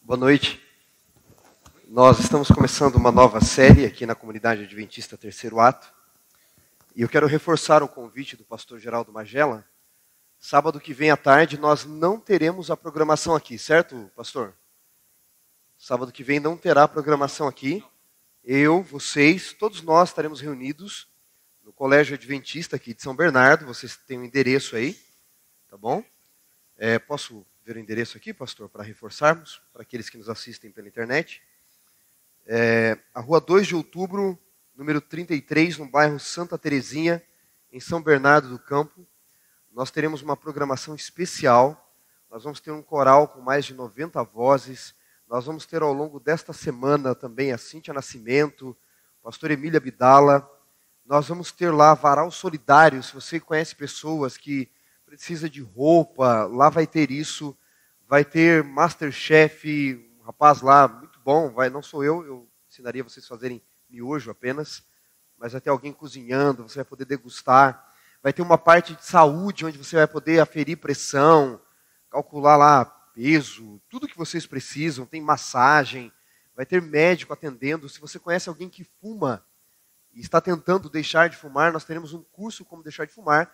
Boa noite. Nós estamos começando uma nova série aqui na Comunidade Adventista Terceiro Ato. E eu quero reforçar o convite do pastor Geraldo Magela. Sábado que vem à tarde nós não teremos a programação aqui, certo, pastor? Sábado que vem não terá programação aqui. Eu, vocês, todos nós estaremos reunidos no Colégio Adventista aqui de São Bernardo. Vocês têm o endereço aí, tá bom? Posso ver o endereço aqui, pastor, para reforçarmos, para aqueles que nos assistem pela internet. A Rua 2 de Outubro, número 33, no bairro Santa Terezinha, em São Bernardo do Campo. Nós teremos uma programação especial. Nós vamos ter um coral com mais de 90 vozes. Nós vamos ter ao longo desta semana também a Cíntia Nascimento, o pastor Emília Abdala. Nós vamos ter lá varal solidário. Se você conhece pessoas que precisa de roupa, lá vai ter isso. Vai ter Masterchef, um rapaz lá muito bom, não sou eu ensinaria vocês a fazerem miojo apenas, mas vai ter alguém cozinhando, você vai poder degustar. Vai ter uma parte de saúde, onde você vai poder aferir pressão, calcular lá peso, tudo que vocês precisam. Tem massagem, vai ter médico atendendo. Se você conhece alguém que fuma e está tentando deixar de fumar, nós teremos um curso como deixar de fumar.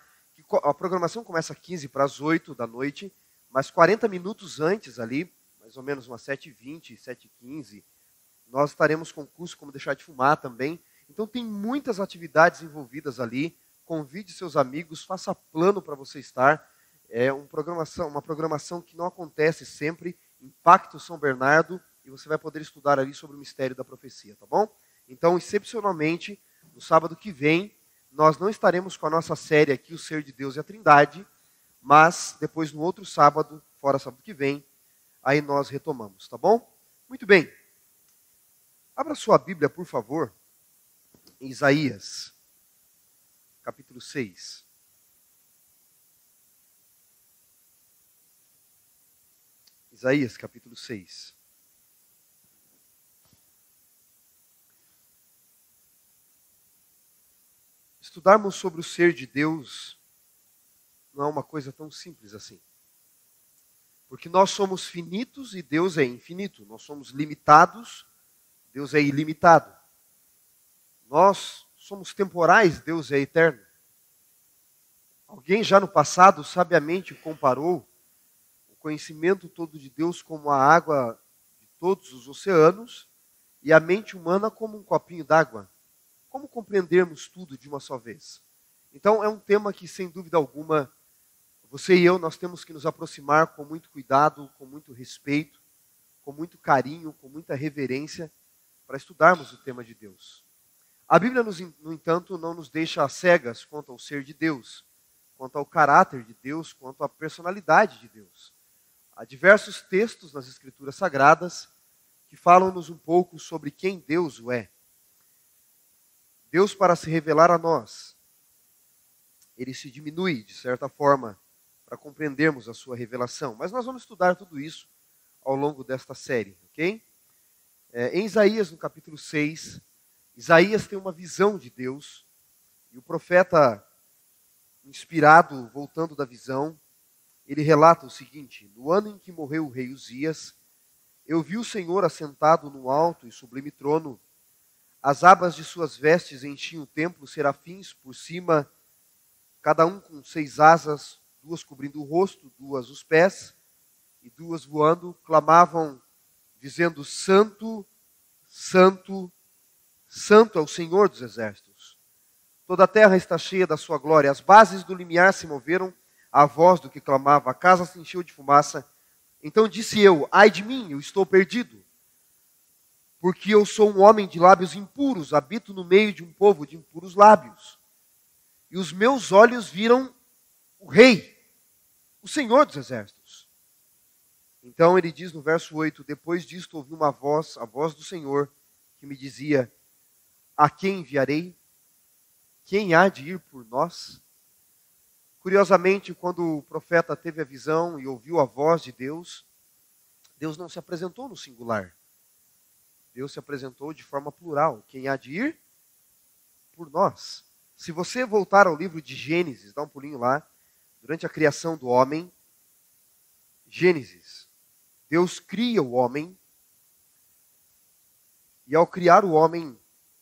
A programação começa às 7h da noite, mas 40 minutos antes ali, mais ou menos umas 7h20, 7h15, nós estaremos com o curso como deixar de fumar também. Então tem muitas atividades envolvidas ali. Convide seus amigos, faça plano para você estar. É uma programação que não acontece sempre. Impacto São Bernardo, e você vai poder estudar ali sobre o mistério da profecia, tá bom? Então, excepcionalmente, no sábado que vem, nós não estaremos com a nossa série aqui, O Ser de Deus e a Trindade, mas depois no outro sábado, fora sábado que vem, aí nós retomamos, tá bom? Muito bem. Abra sua Bíblia, por favor, em Isaías, capítulo 6. Isaías, capítulo 6. Estudarmos sobre o ser de Deus não é uma coisa tão simples assim. Porque nós somos finitos e Deus é infinito. Nós somos limitados, Deus é ilimitado. Nós somos temporais, Deus é eterno. Alguém já no passado sabiamente comparou o conhecimento todo de Deus como a água de todos os oceanos e a mente humana como um copinho d'água. Como compreendermos tudo de uma só vez? Então é um tema que, sem dúvida alguma, você e eu, nós temos que nos aproximar com muito cuidado, com muito respeito, com muito carinho, com muita reverência, para estudarmos o tema de Deus. A Bíblia, no entanto, não nos deixa às cegas quanto ao ser de Deus, quanto ao caráter de Deus, quanto à personalidade de Deus. Há diversos textos nas Escrituras Sagradas que falam-nos um pouco sobre quem Deus é. Deus, para se revelar a nós, ele se diminui, de certa forma, para compreendermos a sua revelação. Mas nós vamos estudar tudo isso ao longo desta série, ok? Em Isaías, no capítulo 6, Isaías tem uma visão de Deus, e o profeta, inspirado, voltando da visão, ele relata o seguinte: no ano em que morreu o rei Uzias, eu vi o Senhor assentado no alto e sublime trono. As abas de suas vestes enchiam o templo, serafins por cima, cada um com 6 asas, 2 cobrindo o rosto, 2 os pés, e 2 voando, clamavam, dizendo: Santo, Santo, Santo é o Senhor dos exércitos. Toda a terra está cheia da sua glória. As bases do limiar se moveram à voz do que clamava. A casa se encheu de fumaça. Então disse eu: ai de mim, eu estou perdido. Porque eu sou um homem de lábios impuros, habito no meio de um povo de impuros lábios. E os meus olhos viram o Rei, o Senhor dos exércitos. Então ele diz no verso 8, depois disto ouvi uma voz, a voz do Senhor, que me dizia: a quem enviarei? Quem há de ir por nós? Curiosamente, quando o profeta teve a visão e ouviu a voz de Deus, Deus não se apresentou no singular. Deus se apresentou de forma plural. Quem há de ir? Por nós. Se você voltar ao livro de Gênesis, dá um pulinho lá, durante a criação do homem, Gênesis, Deus cria o homem E ao criar o homem,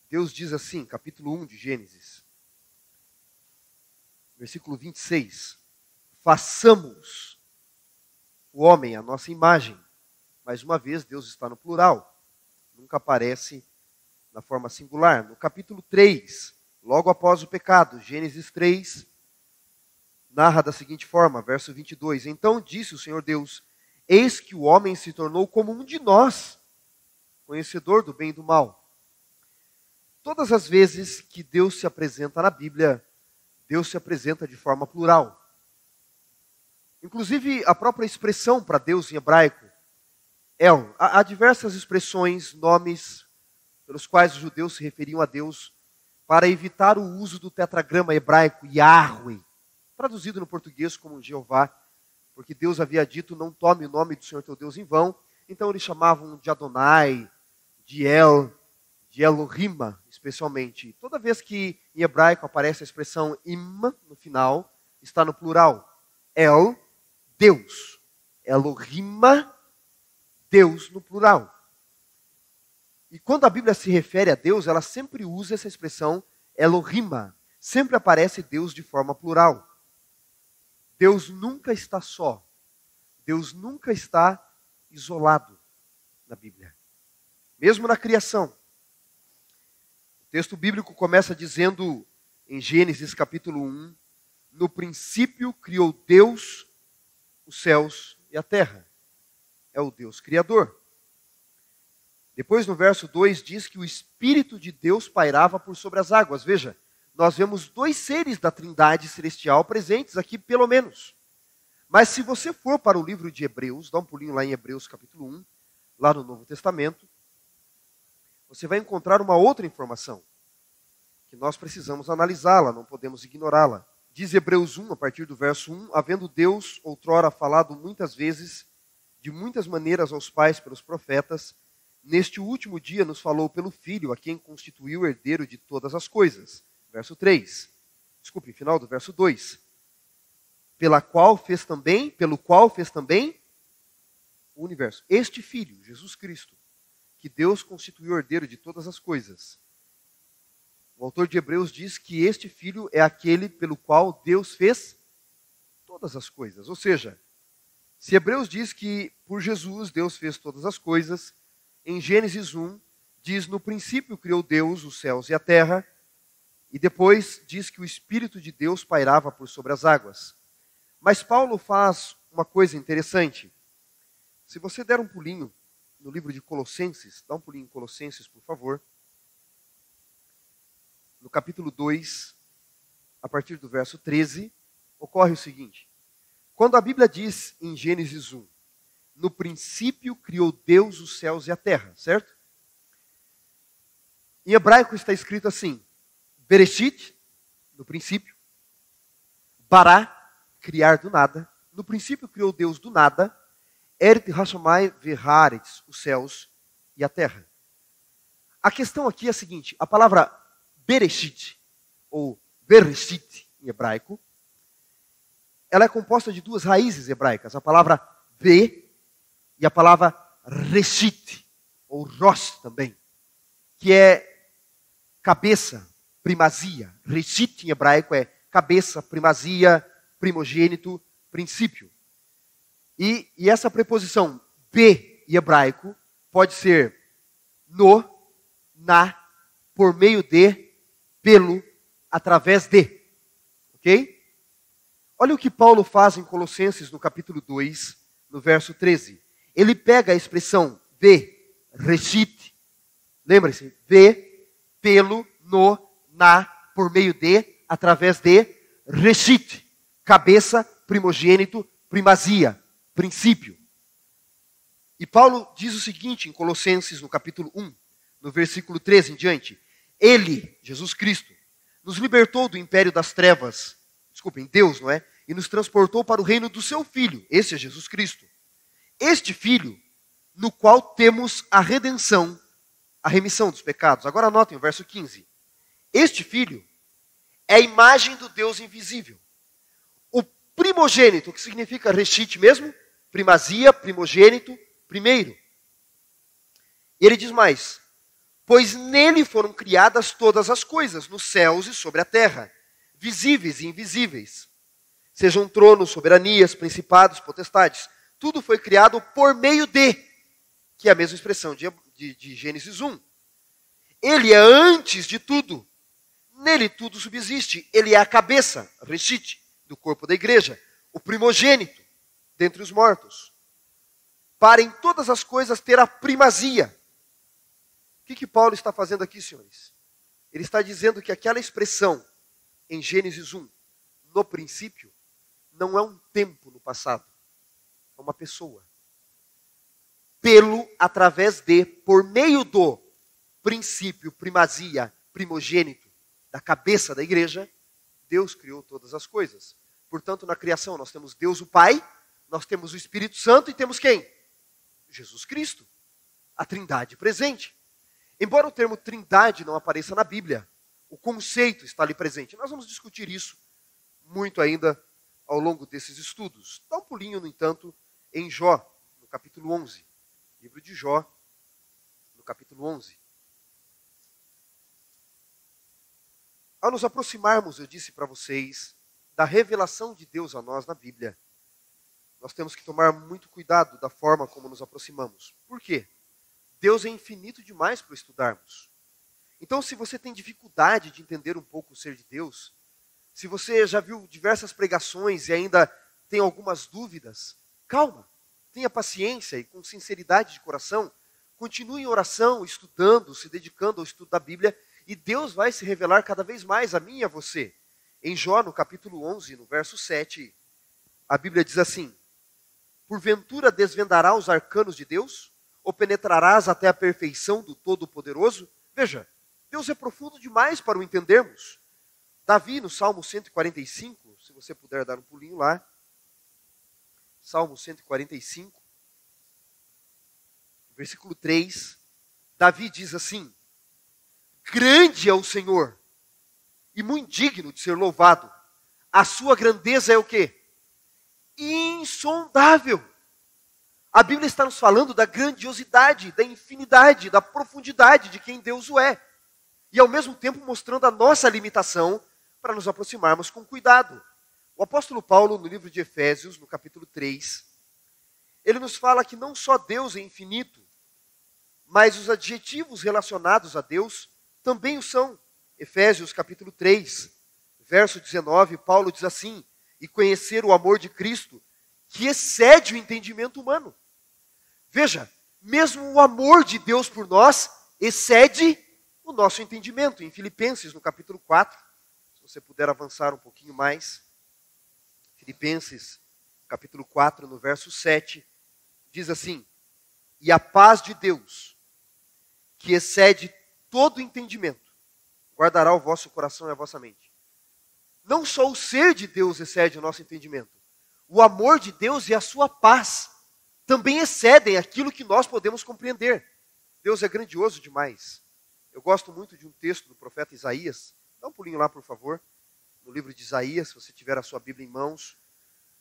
Deus diz assim, capítulo 1 de Gênesis, versículo 26, façamos o homem à nossa imagem. Mais uma vez, Deus está no plural, nunca aparece na forma singular. No capítulo 3, logo após o pecado, Gênesis 3, narra da seguinte forma, verso 22, então disse o Senhor Deus, eis que o homem se tornou como um de nós, conhecedor do bem e do mal. Todas as vezes que Deus se apresenta na Bíblia, Deus se apresenta de forma plural. Inclusive, a própria expressão para Deus em hebraico, El. Há diversas expressões, nomes, pelos quais os judeus se referiam a Deus, para evitar o uso do tetragrama hebraico Yahweh, traduzido no português como Jeová, porque Deus havia dito, não tome o nome do Senhor teu Deus em vão, então eles chamavam de Adonai, de El, de Elohim, especialmente. Toda vez que em hebraico aparece a expressão im no final, está no plural. El, Deus. Elohim, Deus no plural. E quando a Bíblia se refere a Deus, ela sempre usa essa expressão Elohim. Sempre aparece Deus de forma plural. Deus nunca está só. Deus nunca está isolado na Bíblia. Mesmo na criação. O texto bíblico começa dizendo, em Gênesis capítulo 1, no princípio criou Deus os céus e a terra. É o Deus Criador. Depois no verso 2 diz que o Espírito de Deus pairava por sobre as águas. Veja, nós vemos dois seres da Trindade Celestial presentes aqui pelo menos. Mas se você for para o livro de Hebreus, dá um pulinho lá em Hebreus capítulo 1, lá no Novo Testamento, você vai encontrar uma outra informação, que nós precisamos analisá-la, não podemos ignorá-la. Diz Hebreus 1, a partir do verso 1, havendo Deus outrora falado muitas vezes, de muitas maneiras aos pais pelos profetas, neste último dia nos falou pelo Filho, a quem constituiu o herdeiro de todas as coisas. Verso 3. Desculpe, final do verso 2. Pelo qual fez também o universo. Este Filho, Jesus Cristo, que Deus constituiu o herdeiro de todas as coisas. O autor de Hebreus diz que este Filho é aquele pelo qual Deus fez todas as coisas. Ou seja, se Hebreus diz que por Jesus Deus fez todas as coisas, em Gênesis 1 diz, no princípio criou Deus os céus e a terra, e depois diz que o Espírito de Deus pairava por sobre as águas. Mas Paulo faz uma coisa interessante. Se você der um pulinho no livro de Colossenses, dá um pulinho em Colossenses, por favor. No capítulo 2, a partir do verso 13, ocorre o seguinte. Quando a Bíblia diz em Gênesis 1, no princípio criou Deus os céus e a terra, certo? Em hebraico está escrito assim, Bereshit, no princípio, Bará, criar do nada, no princípio criou Deus do nada, Eret Hashamai Veharetz, os céus e a terra. A questão aqui é a seguinte, a palavra Bereshit, ou Bereshit em hebraico, ela é composta de duas raízes hebraicas, a palavra Be e a palavra Reshit, ou Rosh também, que é cabeça, primazia. Reshit em hebraico é cabeça, primazia, primogênito, princípio. E essa preposição Be em hebraico pode ser no, na, por meio de, pelo, através de. Ok? Olha o que Paulo faz em Colossenses, no capítulo 2, no verso 13. Ele pega a expressão Be, Reshit, lembre-se, Be, pelo, no, na, por meio de, através de, Reshit, cabeça, primogênito, primazia, princípio. E Paulo diz o seguinte em Colossenses, no capítulo 1, no versículo 13 em diante. Ele, Jesus Cristo, nos libertou do império das trevas, desculpem, Deus, não é? E nos transportou para o reino do seu Filho, esse é Jesus Cristo. Este Filho, no qual temos a redenção, a remissão dos pecados. Agora anotem o verso 15. Este Filho é a imagem do Deus invisível. O primogênito, que significa Reshit mesmo, primazia, primogênito, primeiro. E ele diz mais, Pois nele foram criadas todas as coisas, nos céus e sobre a terra, visíveis e invisíveis. Sejam tronos, soberanias, principados, potestades. Tudo foi criado por meio de, que é a mesma expressão de Gênesis 1. Ele é antes de tudo. Nele tudo subsiste. Ele é a cabeça, reshit, do corpo da igreja, o primogênito dentre os mortos, para em todas as coisas ter a primazia. O que Paulo está fazendo aqui, senhores? Ele está dizendo que aquela expressão em Gênesis 1, no princípio, não é um tempo no passado, é uma pessoa. Pelo, através de, por meio do princípio, primazia, primogênito, da cabeça da igreja, Deus criou todas as coisas. Portanto, na criação nós temos Deus o Pai, nós temos o Espírito Santo e temos quem? Jesus Cristo, a Trindade presente. Embora o termo Trindade não apareça na Bíblia, o conceito está ali presente. Nós vamos discutir isso muito ainda ao longo desses estudos. Dá um pulinho, no entanto, em Jó, no capítulo 11. Livro de Jó, no capítulo 11. Ao nos aproximarmos, eu disse para vocês, da revelação de Deus a nós na Bíblia, nós temos que tomar muito cuidado da forma como nos aproximamos. Por quê? Deus é infinito demais para estudarmos. Então, se você tem dificuldade de entender um pouco o ser de Deus, se você já viu diversas pregações e ainda tem algumas dúvidas, calma, tenha paciência e com sinceridade de coração, continue em oração, estudando, se dedicando ao estudo da Bíblia, e Deus vai se revelar cada vez mais a mim e a você. Em Jó, no capítulo 11, no verso 7, a Bíblia diz assim: porventura desvendará os arcanos de Deus? Ou penetrarás até a perfeição do Todo-Poderoso? Veja, Deus é profundo demais para o entendermos. Davi, no Salmo 145, se você puder dar um pulinho lá, Salmo 145, versículo 3, Davi diz assim: grande é o Senhor, e muito digno de ser louvado. A sua grandeza é o quê? Insondável. A Bíblia está nos falando da grandiosidade, da infinidade, da profundidade de quem Deus o é. E ao mesmo tempo mostrando a nossa limitação para nos aproximarmos com cuidado. O apóstolo Paulo, no livro de Efésios, no capítulo 3, ele nos fala que não só Deus é infinito, mas os adjetivos relacionados a Deus também o são. Efésios capítulo 3, verso 19, Paulo diz assim: e conhecer o amor de Cristo, que excede o entendimento humano. Veja, mesmo o amor de Deus por nós excede o nosso entendimento. Em Filipenses, no capítulo 4, se você puder avançar um pouquinho mais, Filipenses, capítulo 4, no verso 7, diz assim: e a paz de Deus, que excede todo entendimento, guardará o vosso coração e a vossa mente. Não só o ser de Deus excede o nosso entendimento, o amor de Deus e a sua paz também excedem aquilo que nós podemos compreender. Deus é grandioso demais. Eu gosto muito de um texto do profeta Isaías. Dá um pulinho lá, por favor, no livro de Isaías, se você tiver a sua Bíblia em mãos.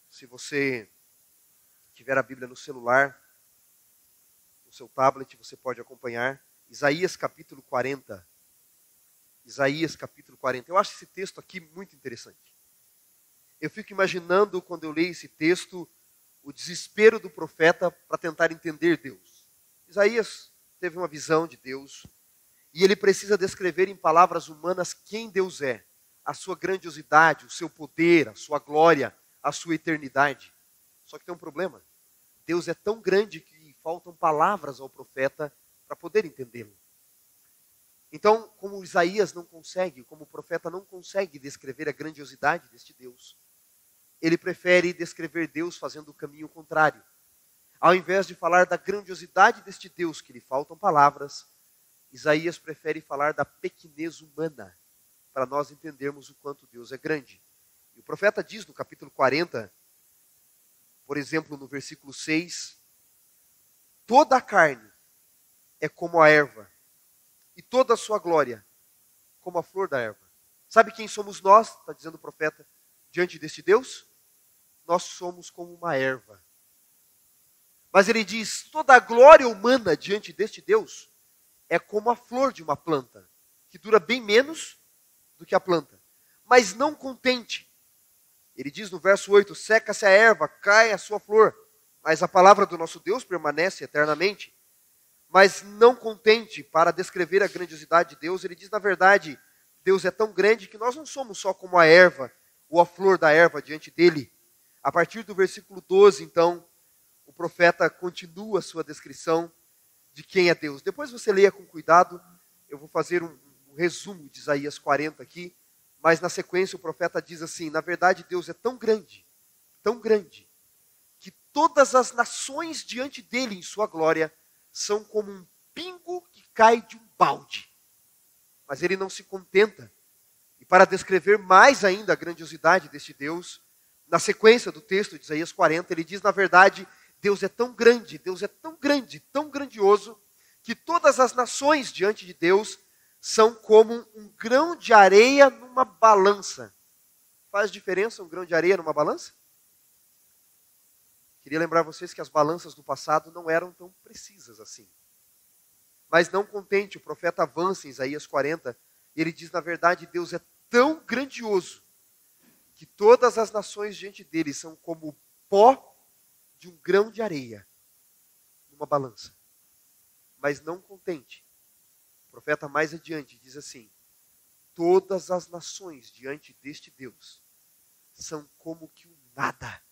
Se você tiver a Bíblia no celular, no seu tablet, você pode acompanhar. Isaías capítulo 40. Isaías capítulo 40. Eu acho esse texto aqui muito interessante. Eu fico imaginando, quando eu leio esse texto, o desespero do profeta para tentar entender Deus. Isaías teve uma visão de Deus e ele precisa descrever em palavras humanas quem Deus é, a sua grandiosidade, o seu poder, a sua glória, a sua eternidade. Só que tem um problema. Deus é tão grande que faltam palavras ao profeta para poder entendê-lo. Então, como Isaías não consegue, como o profeta não consegue descrever a grandiosidade deste Deus, ele prefere descrever Deus fazendo o caminho contrário. Ao invés de falar da grandiosidade deste Deus, que lhe faltam palavras, Isaías prefere falar da pequenez humana, para nós entendermos o quanto Deus é grande. E o profeta diz no capítulo 40, por exemplo, no versículo 6, toda a carne é como a erva, e toda a sua glória como a flor da erva. Sabe quem somos nós, está dizendo o profeta, diante deste Deus? Nós somos como uma erva. Mas ele diz, toda a glória humana diante deste Deus é como a flor de uma planta, que dura bem menos do que a planta. Mas não contente. Ele diz no verso 8, seca-se a erva, cai a sua flor, mas a palavra do nosso Deus permanece eternamente. Mas não contente, para descrever a grandiosidade de Deus, ele diz, na verdade, Deus é tão grande que nós não somos só como a erva, ou a flor da erva diante dele. A partir do versículo 12, então, o profeta continua a sua descrição de quem é Deus. Depois você leia com cuidado, eu vou fazer um resumo de Isaías 40 aqui, mas na sequência o profeta diz assim, na verdade Deus é tão grande, que todas as nações diante dele em sua glória são como um pingo que cai de um balde. Mas ele não se contenta. E para descrever mais ainda a grandiosidade deste Deus, na sequência do texto de Isaías 40, ele diz, na verdade, Deus é tão grande, tão grandioso, que todas as nações diante de Deus são como um grão de areia numa balança. Faz diferença um grão de areia numa balança? Queria lembrar vocês que as balanças do passado não eram tão precisas assim. Mas não contente, o profeta avança em Isaías 40, e ele diz, na verdade, Deus é tão grandioso, que todas as nações diante dele são como o pó de um grão de areia numa balança. Mas não contente, o profeta mais adiante diz assim, todas as nações diante deste Deus são como que o nada,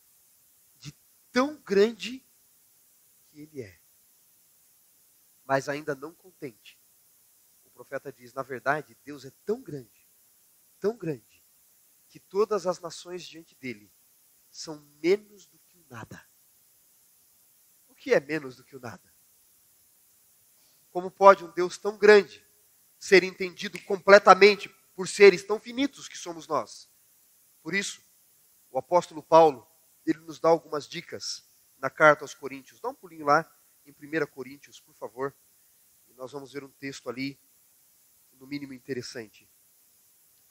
de tão grande que ele é. Mas ainda não contente, o profeta diz, na verdade, Deus é tão grande, que todas as nações diante dele são menos do que o nada. O que é menos do que o nada? Como pode um Deus tão grande ser entendido completamente por seres tão finitos que somos nós? Por isso, o apóstolo Paulo, ele nos dá algumas dicas na carta aos Coríntios. Dá um pulinho lá em 1 Coríntios, por favor. E nós vamos ver um texto ali, no mínimo interessante.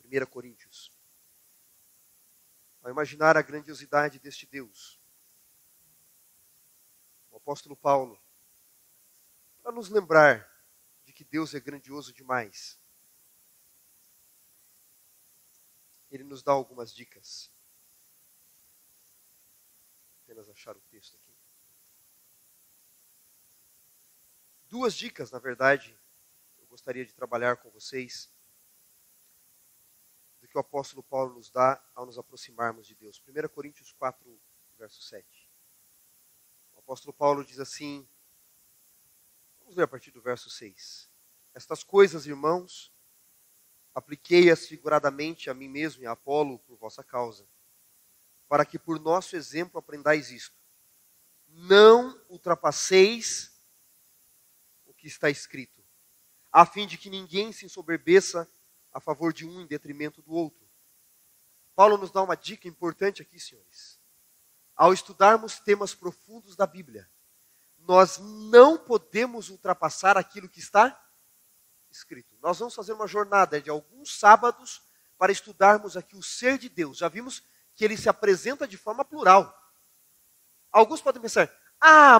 1 Coríntios. Ao imaginar a grandiosidade deste Deus, o apóstolo Paulo, para nos lembrar de que Deus é grandioso demais, ele nos dá algumas dicas. Apenas achar o texto aqui. 2 dicas, na verdade, eu gostaria de trabalhar com vocês, do que o apóstolo Paulo nos dá ao nos aproximarmos de Deus. 1 Coríntios 4, verso 7. O apóstolo Paulo diz assim, vamos ler a partir do verso 6. Estas coisas, irmãos, apliquei-as figuradamente a mim mesmo e a Apolo por vossa causa, para que por nosso exemplo aprendais isto. Não ultrapasseis o que está escrito, a fim de que ninguém se ensoberbeça a favor de um em detrimento do outro. Paulo nos dá uma dica importante aqui, senhores. Ao estudarmos temas profundos da Bíblia, nós não podemos ultrapassar aquilo que está escrito. Nós vamos fazer uma jornada de alguns sábados para estudarmos aqui o ser de Deus. Já vimos que ele se apresenta de forma plural. Alguns podem pensar,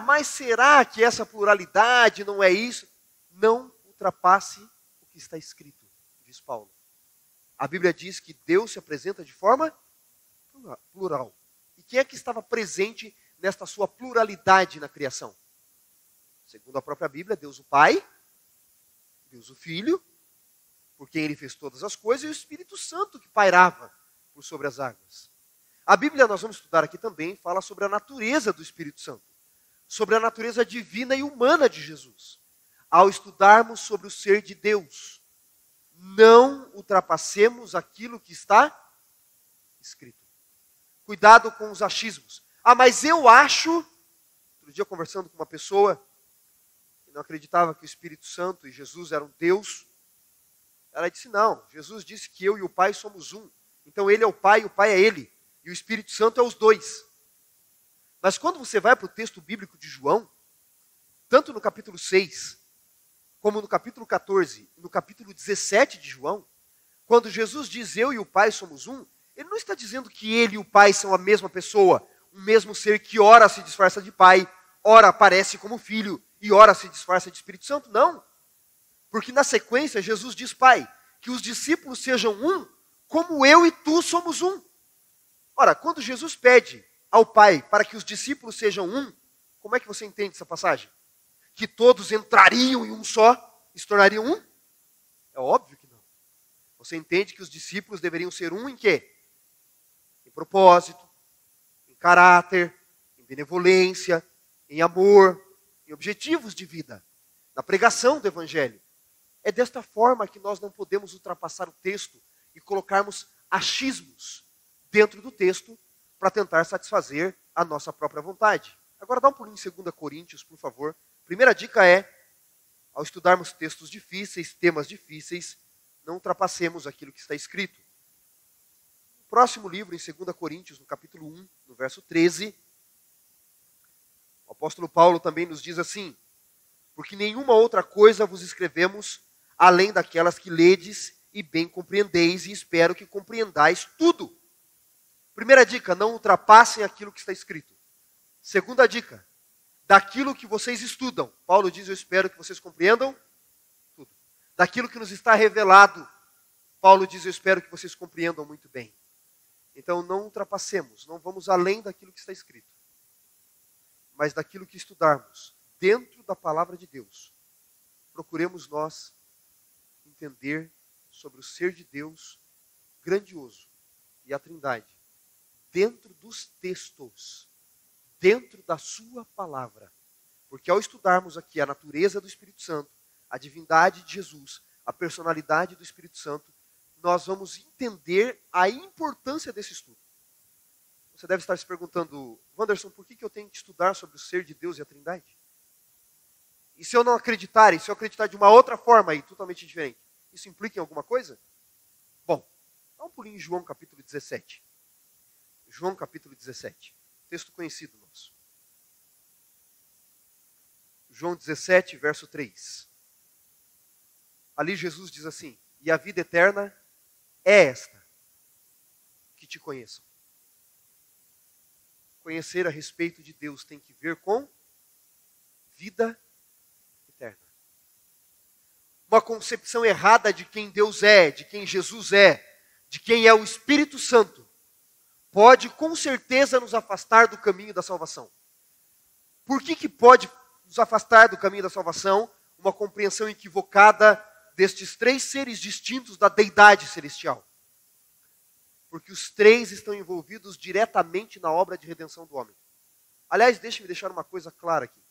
mas será que essa pluralidade não é isso? Não ultrapasse o que está escrito, diz Paulo. A Bíblia diz que Deus se apresenta de forma plural. E quem é que estava presente nesta sua pluralidade na criação? Segundo a própria Bíblia, Deus o Pai, Deus o Filho, por quem ele fez todas as coisas, e o Espírito Santo que pairava por sobre as águas. A Bíblia, nós vamos estudar aqui também, fala sobre a natureza do Espírito Santo, sobre a natureza divina e humana de Jesus. Ao estudarmos sobre o ser de Deus, não ultrapassemos aquilo que está escrito. Cuidado com os achismos. Mas eu acho, outro dia conversando com uma pessoa que não acreditava que o Espírito Santo e Jesus eram Deus, ela disse, não, Jesus disse que eu e o Pai somos um. Então ele é o Pai e o Pai é ele. E o Espírito Santo é os dois. Mas quando você vai para o texto bíblico de João, tanto no capítulo 6, como no capítulo 14 e no capítulo 17 de João, quando Jesus diz eu e o Pai somos um, ele não está dizendo que ele e o Pai são a mesma pessoa, um mesmo ser que ora se disfarça de Pai, ora aparece como Filho e ora se disfarça de Espírito Santo, não. Porque na sequência, Jesus diz, Pai, que os discípulos sejam um, como eu e tu somos um. Ora, quando Jesus pede ao Pai para que os discípulos sejam um, como é que você entende essa passagem? Que todos entrariam em um só e se tornariam um? É óbvio que não. Você entende que os discípulos deveriam ser um em quê? Em propósito, em caráter, em benevolência, em amor, em objetivos de vida, na pregação do Evangelho. É desta forma que nós não podemos ultrapassar o texto e colocarmos achismos dentro do texto para tentar satisfazer a nossa própria vontade. Agora dá um pulinho em 2 Coríntios, por favor. Primeira dica é, ao estudarmos textos difíceis, temas difíceis, não ultrapassemos aquilo que está escrito. No próximo livro, em 2 Coríntios, no capítulo 1, no verso 13, o apóstolo Paulo também nos diz assim, porque nenhuma outra coisa vos escrevemos além daquelas que ledes e bem compreendeis, e espero que compreendais tudo. Primeira dica, não ultrapassem aquilo que está escrito. Segunda dica, daquilo que vocês estudam. Paulo diz, eu espero que vocês compreendam tudo. Daquilo que nos está revelado. Paulo diz, eu espero que vocês compreendam muito bem. Então não ultrapassemos, não vamos além daquilo que está escrito. Mas daquilo que estudarmos dentro da palavra de Deus. Procuremos nós entender sobre o ser de Deus grandioso e a Trindade dentro dos textos, dentro da sua palavra. Porque ao estudarmos aqui a natureza do Espírito Santo, a divindade de Jesus, a personalidade do Espírito Santo, nós vamos entender a importância desse estudo. Você deve estar se perguntando, Wanderson, por que eu tenho que estudar sobre o ser de Deus e a Trindade? E se eu não acreditar, e se eu acreditar de uma outra forma aí, totalmente diferente, isso implica em alguma coisa? Bom, dá um pulinho em João capítulo 17. João capítulo 17, texto conhecido nosso. João 17, verso 3. Ali Jesus diz assim, e a vida eterna é esta, que te conheçam. Conhecer a respeito de Deus tem que ver com vida eterna. Uma concepção errada de quem Deus é, de quem Jesus é, de quem é o Espírito Santo, pode com certeza nos afastar do caminho da salvação. Por que pode nos afastar do caminho da salvação? Uma compreensão equivocada destes três seres distintos da deidade celestial. Porque os três estão envolvidos diretamente na obra de redenção do homem. Aliás, deixe-me deixar uma coisa clara aqui.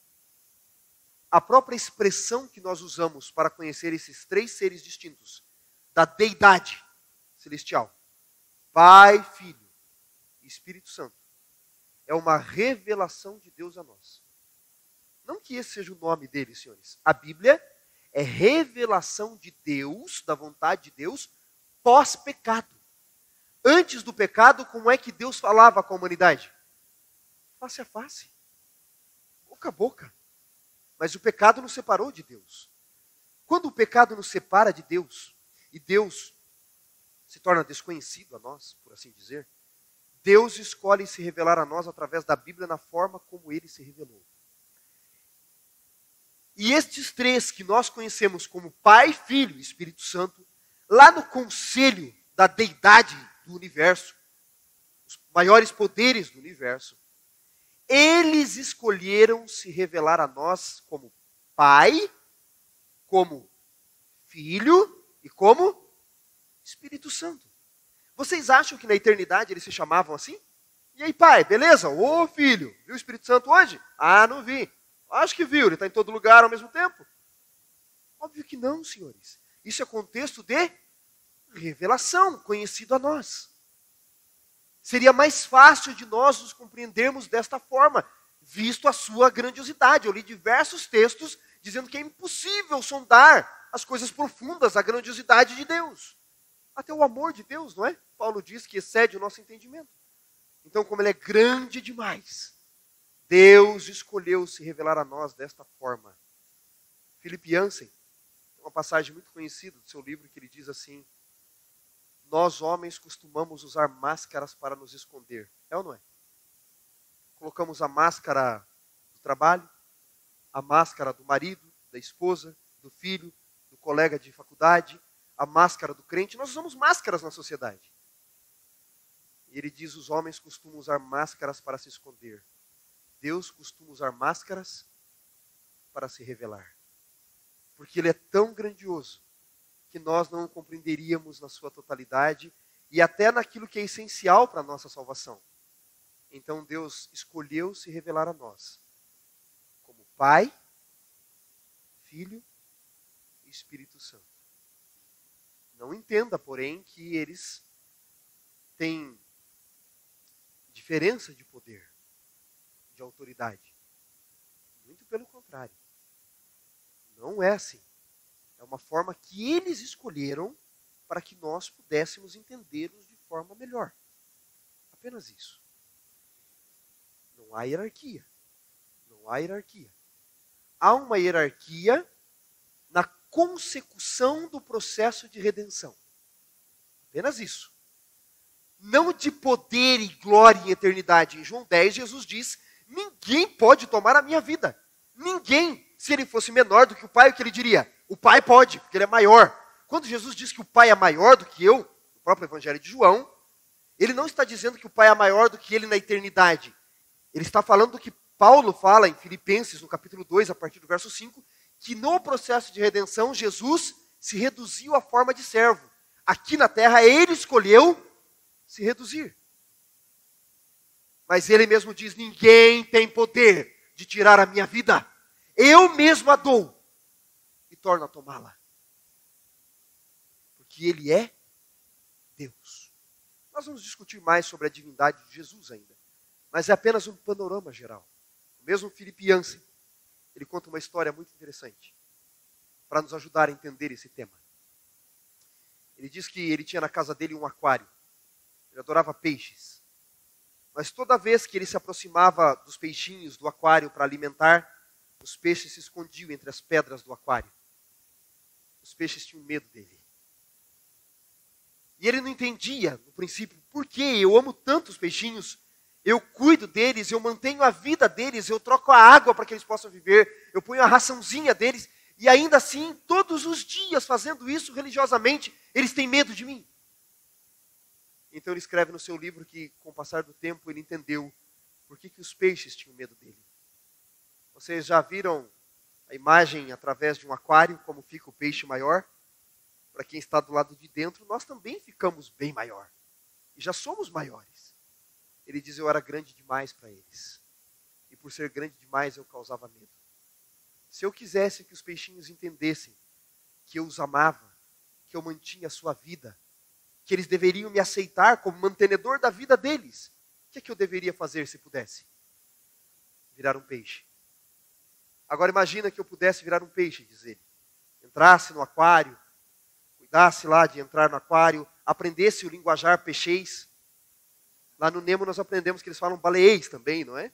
A própria expressão que nós usamos para conhecer esses três seres distintos da deidade celestial, Pai, Filho e Espírito Santo, é uma revelação de Deus a nós. Não que esse seja o nome dele, senhores. A Bíblia é revelação de Deus, da vontade de Deus, pós-pecado. Antes do pecado, como é que Deus falava com a humanidade? Face a face. Boca a boca. Mas o pecado nos separou de Deus. Quando o pecado nos separa de Deus, e Deus se torna desconhecido a nós, por assim dizer, Deus escolhe se revelar a nós através da Bíblia na forma como Ele se revelou. E estes três que nós conhecemos como Pai, Filho e Espírito Santo, lá no conselho da deidade do universo, os maiores poderes do universo, eles escolheram se revelar a nós como Pai, como Filho e como Espírito Santo. Vocês acham que na eternidade eles se chamavam assim? E aí, pai, beleza? Ô, filho, viu o Espírito Santo hoje? Ah, não vi. Acho que viu, ele está em todo lugar ao mesmo tempo. Óbvio que não, senhores. Isso é contexto de revelação, conhecido a nós. Seria mais fácil de nós nos compreendermos desta forma, visto a sua grandiosidade. Eu li diversos textos dizendo que é impossível sondar as coisas profundas, a grandiosidade de Deus. Até o amor de Deus, não é? Paulo diz que excede o nosso entendimento. Então, como ele é grande demais, Deus escolheu se revelar a nós desta forma. Philip Yancey, uma passagem muito conhecida do seu livro, que ele diz assim: nós homens costumamos usar máscaras para nos esconder. É ou não é? Colocamos a máscara do trabalho, a máscara do marido, da esposa, do filho, do colega de faculdade, a máscara do crente. Nós usamos máscaras na sociedade. E ele diz, os homens costumam usar máscaras para se esconder. Deus costuma usar máscaras para se revelar. Porque ele é tão grandioso que nós não o compreenderíamos na sua totalidade e até naquilo que é essencial para a nossa salvação. Então Deus escolheu se revelar a nós como Pai, Filho e Espírito Santo. Não entenda, porém, que eles têm diferença de poder, de autoridade. Muito pelo contrário. Não é assim. É uma forma que eles escolheram para que nós pudéssemos entendê-los de forma melhor. Apenas isso. Não há hierarquia. Não há hierarquia. Há uma hierarquia na consecução do processo de redenção. Apenas isso. Não de poder e glória e eternidade. Em João 10, Jesus diz, ninguém pode tomar a minha vida. Ninguém. Se ele fosse menor do que o Pai, o que ele diria? O Pai pode, porque ele é maior. Quando Jesus diz que o Pai é maior do que eu, no próprio Evangelho de João, ele não está dizendo que o Pai é maior do que ele na eternidade. Ele está falando do que Paulo fala em Filipenses, no capítulo 2, a partir do verso 5, que no processo de redenção, Jesus se reduziu à forma de servo. Aqui na terra, ele escolheu se reduzir. Mas ele mesmo diz, ninguém tem poder de tirar a minha vida. Eu mesmo a dou e torno a tomá-la. Porque ele é Deus. Nós vamos discutir mais sobre a divindade de Jesus ainda. Mas é apenas um panorama geral. O mesmo Philip Yancey, ele conta uma história muito interessante para nos ajudar a entender esse tema. Ele diz que ele tinha na casa dele um aquário. Ele adorava peixes. Mas toda vez que ele se aproximava dos peixinhos do aquário para alimentar, os peixes se escondiam entre as pedras do aquário. Os peixes tinham medo dele. E ele não entendia, no princípio, por que eu amo tanto os peixinhos, eu cuido deles, eu mantenho a vida deles, eu troco a água para que eles possam viver, eu ponho a raçãozinha deles, e ainda assim, todos os dias, fazendo isso religiosamente, eles têm medo de mim. Então ele escreve no seu livro que, com o passar do tempo, ele entendeu por que os peixes tinham medo dele. Vocês já viram a imagem através de um aquário, como fica o peixe maior? Para quem está do lado de dentro, nós também ficamos bem maior. E já somos maiores. Ele diz, eu era grande demais para eles. E por ser grande demais, eu causava medo. Se eu quisesse que os peixinhos entendessem que eu os amava, que eu mantinha a sua vida, que eles deveriam me aceitar como mantenedor da vida deles, o que é que eu deveria fazer se pudesse? Virar um peixe. Agora imagina que eu pudesse virar um peixe, diz ele. Entrasse no aquário, cuidasse lá de entrar no aquário, aprendesse o linguajar peixeis. Lá no Nemo nós aprendemos que eles falam baleês também, não é?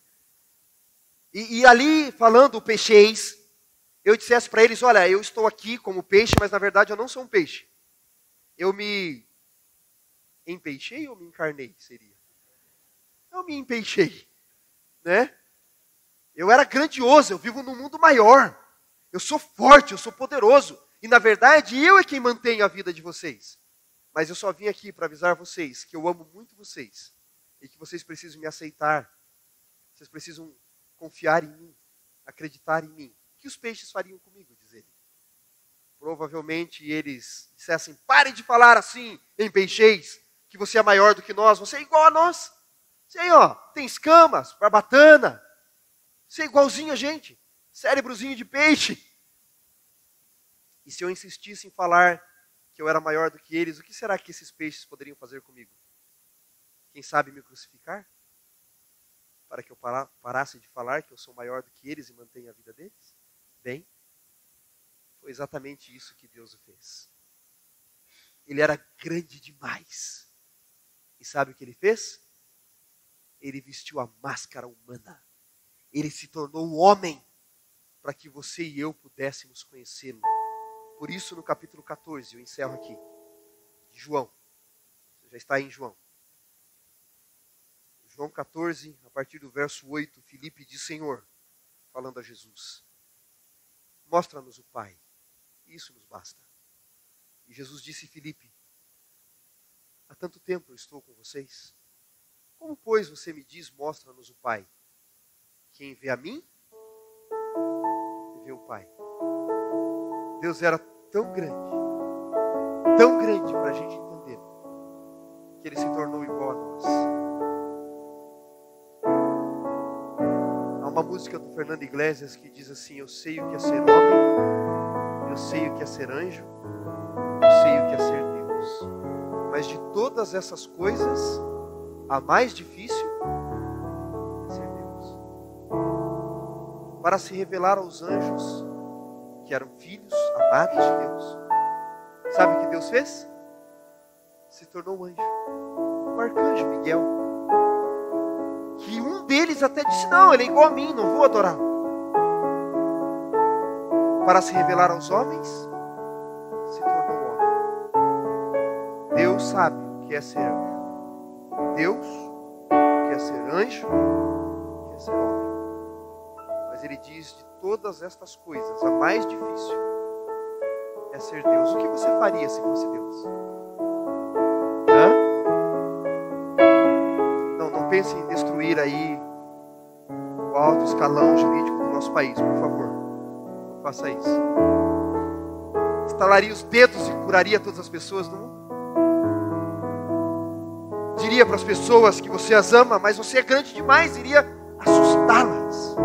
E ali, falando o peixeis, eu dissesse para eles, olha, eu estou aqui como peixe, mas na verdade eu não sou um peixe. Eu me empeixei ou me encarnei, seria? Eu me empeixei, né? Eu era grandioso, eu vivo num mundo maior. Eu sou forte, eu sou poderoso. E na verdade, eu é quem mantenho a vida de vocês. Mas eu só vim aqui para avisar vocês que eu amo muito vocês. E que vocês precisam me aceitar. Vocês precisam confiar em mim, acreditar em mim. O que os peixes fariam comigo, diz ele? Provavelmente eles dissessem, pare de falar assim em peixeis, que você é maior do que nós, você é igual a nós. Você aí, ó, tem escamas, barbatana. Você é igualzinho a gente, cérebrozinho de peixe. E se eu insistisse em falar que eu era maior do que eles, o que será que esses peixes poderiam fazer comigo? Quem sabe me crucificar? Para que eu parasse de falar que eu sou maior do que eles e mantenha a vida deles? Bem, foi exatamente isso que Deus o fez. Ele era grande demais. E sabe o que ele fez? Ele vestiu a máscara humana. Ele se tornou um homem para que você e eu pudéssemos conhecê-lo. Por isso, no capítulo 14, eu encerro aqui, de João. Você já está aí em João. João 14, a partir do verso 8, Filipe diz, Senhor, falando a Jesus, mostra-nos o Pai, E isso nos basta. E Jesus disse a Filipe: há tanto tempo eu estou com vocês. Como, pois, você me diz, mostra-nos o Pai? Quem vê a mim, vê o Pai. Deus era tão grande para a gente entender, que Ele se tornou igual a nós. Há uma música do Fernando Iglesias que diz assim: eu sei o que é ser homem, eu sei o que é ser anjo, eu sei o que é ser Deus. Mas de todas essas coisas, a mais difícil é ser Deus. Para se revelar aos anjos, que eram filhos amados de Deus, sabe o que Deus fez? Se tornou um anjo, o arcanjo Miguel. Que um deles até disse: não, ele é igual a mim, não vou adorá-lo. Para se revelar aos homens, se tornou homem. Deus sabe o que é ser anjo. Deus, o que é ser anjo, o que é ser homem. Mas Ele diz: de todas estas coisas, a mais difícil é ser Deus. O que você faria se fosse Deus? Não pense em destruir aí o alto escalão jurídico do nosso país, por favor. Não faça isso. Estalaria os dedos e curaria todas as pessoas do mundo? Diria para as pessoas que você as ama, mas você é grande demais, iria assustá-las.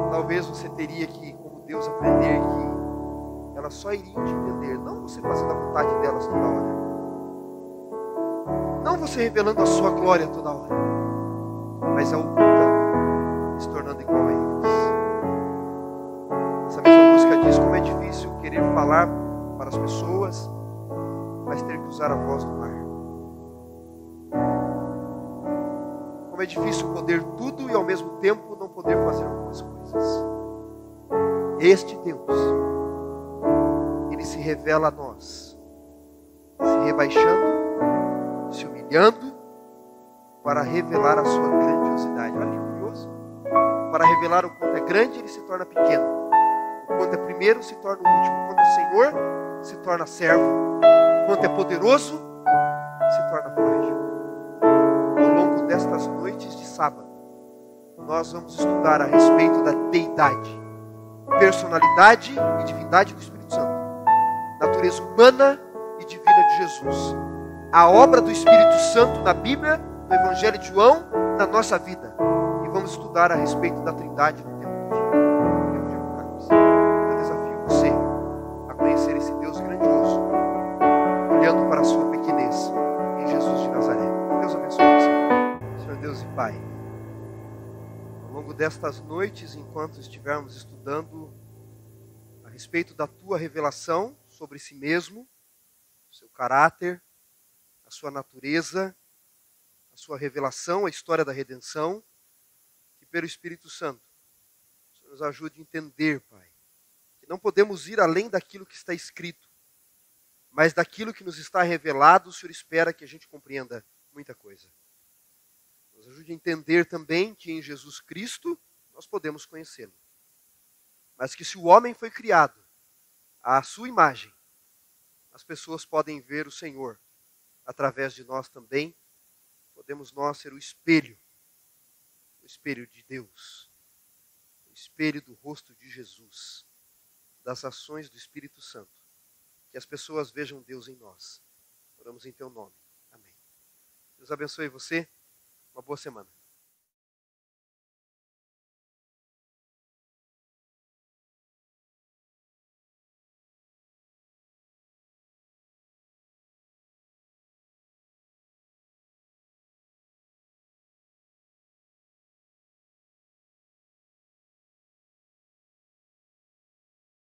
Talvez você teria que, como Deus, aprender que elas só iriam te entender, não você fazendo a vontade delas toda hora. Não você revelando a sua glória toda hora, mas a ocultando, se tornando igual a eles. Essa mesma música diz como é difícil querer falar para as pessoas, mas ter que usar a voz do mar. Como é difícil poder tudo e ao mesmo tempo não poder fazer algumas coisas. Este Deus, Ele se revela a nós, se rebaixando, se humilhando, para revelar a sua grandiosidade. Olha que curioso. Para revelar o quanto é grande, Ele se torna pequeno. O quanto é primeiro, se torna o último. O quanto é Senhor, se torna servo. O quanto é poderoso, se torna frágil. Ao longo destas noites de sábado, nós vamos estudar a respeito da deidade, personalidade e divindade do Espírito Santo, natureza humana e divina de Jesus, a obra do Espírito Santo na Bíblia, no Evangelho de João, na nossa vida. E vamos estudar a respeito da Trindade no tempo de Apocalipse. Eu desafio você a conhecer esse Deus grandioso, olhando para a sua pequenez em Jesus de Nazaré. Deus abençoe você. Senhor Deus e Pai, ao longo destas noites, enquanto estivermos estudando a respeito da Tua revelação sobre si mesmo, seu caráter, a sua natureza, a sua revelação, a história da redenção, que pelo Espírito Santo o Senhor nos ajude a entender, Pai, que não podemos ir além daquilo que está escrito, mas daquilo que nos está revelado, o Senhor espera que a gente compreenda muita coisa. Nos ajude a entender também que em Jesus Cristo nós podemos conhecê-lo, mas que se o homem foi criado à sua imagem, as pessoas podem ver o Senhor através de nós também. Podemos nós ser o espelho de Deus, o espelho do rosto de Jesus, das ações do Espírito Santo, que as pessoas vejam Deus em nós. Oramos em Teu nome. Amém. Deus abençoe você. Uma boa semana.